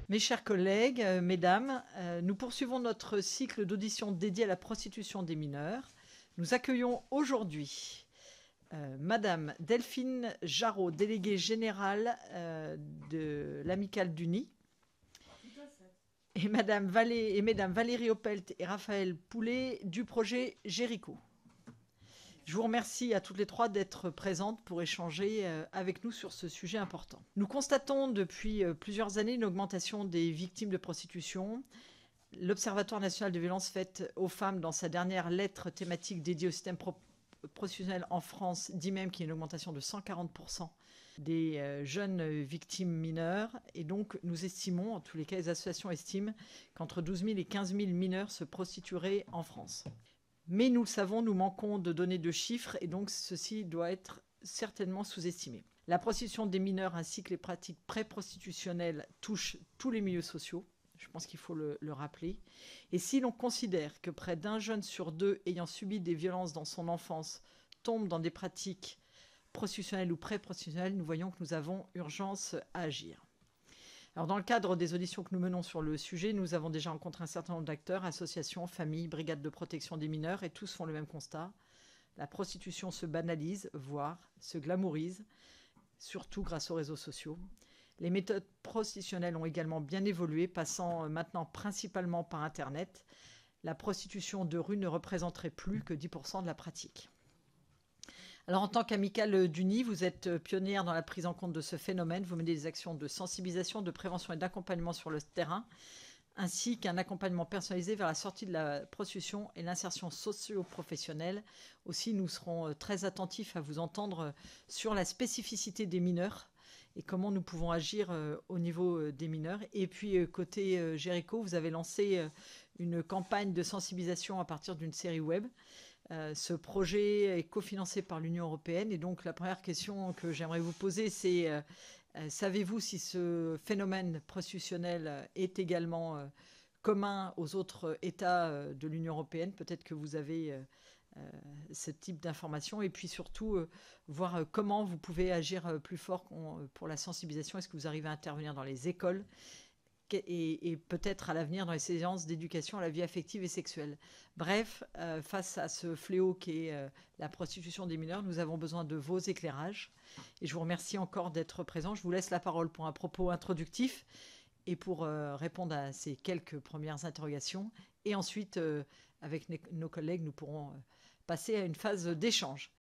Mes chers collègues, mesdames, nous poursuivons notre cycle d'auditions dédié à la prostitution des mineurs. Nous accueillons aujourd'hui Madame Delphine Jarraud, déléguée générale de l'Amicale du Nid, et Mesdames Valérie Opelt et Raphaël Poulet du projet Jéricho. Je vous remercie à toutes les trois d'être présentes pour échanger avec nous sur ce sujet important. Nous constatons depuis plusieurs années une augmentation des victimes de prostitution. L'Observatoire national de violences faites aux femmes, dans sa dernière lettre thématique dédiée au système prostitutionnel en France, dit même qu'il y a une augmentation de 140% des jeunes victimes mineures. Et donc, nous estimons, en tous les cas, les associations estiment qu'entre 12 000 et 15 000 mineurs se prostitueraient en France. Mais nous le savons, nous manquons de données de chiffres et donc ceci doit être certainement sous-estimé. La prostitution des mineurs ainsi que les pratiques pré-prostitutionnelles touchent tous les milieux sociaux. Je pense qu'il faut le rappeler. Et si l'on considère que près d'un jeune sur deux ayant subi des violences dans son enfance tombe dans des pratiques prostitutionnelles ou pré-prostitutionnelles, nous voyons que nous avons urgence à agir. Alors, dans le cadre des auditions que nous menons sur le sujet, nous avons déjà rencontré un certain nombre d'acteurs, associations, familles, brigades de protection des mineurs, et tous font le même constat. La prostitution se banalise, voire se glamourise, surtout grâce aux réseaux sociaux. Les méthodes prostitutionnelles ont également bien évolué, passant maintenant principalement par Internet. La prostitution de rue ne représenterait plus que 10% de la pratique. Alors, en tant qu'amicale du Nid, vous êtes pionnière dans la prise en compte de ce phénomène. Vous menez des actions de sensibilisation, de prévention et d'accompagnement sur le terrain, ainsi qu'un accompagnement personnalisé vers la sortie de la prostitution et l'insertion socio-professionnelle. Aussi, nous serons très attentifs à vous entendre sur la spécificité des mineurs et comment nous pouvons agir au niveau des mineurs. Et puis, côté Jéricho, vous avez lancé une campagne de sensibilisation à partir d'une série web. Ce projet est cofinancé par l'Union européenne. Et donc, la première question que j'aimerais vous poser, c'est savez-vous si ce phénomène prostitutionnel est également commun aux autres États de l'Union européenne? Peut-être que vous avez ce type d'informations. Et puis surtout, voir comment vous pouvez agir plus fort pour la sensibilisation. Est-ce que vous arrivez à intervenir dans les écoles et peut-être à l'avenir dans les séances d'éducation à la vie affective et sexuelle. Bref, face à ce fléau qui est la prostitution des mineurs, nous avons besoin de vos éclairages. Et je vous remercie encore d'être présent. Je vous laisse la parole pour un propos introductif et pour répondre à ces quelques premières interrogations. Et ensuite, avec nos collègues, nous pourrons passer à une phase d'échange.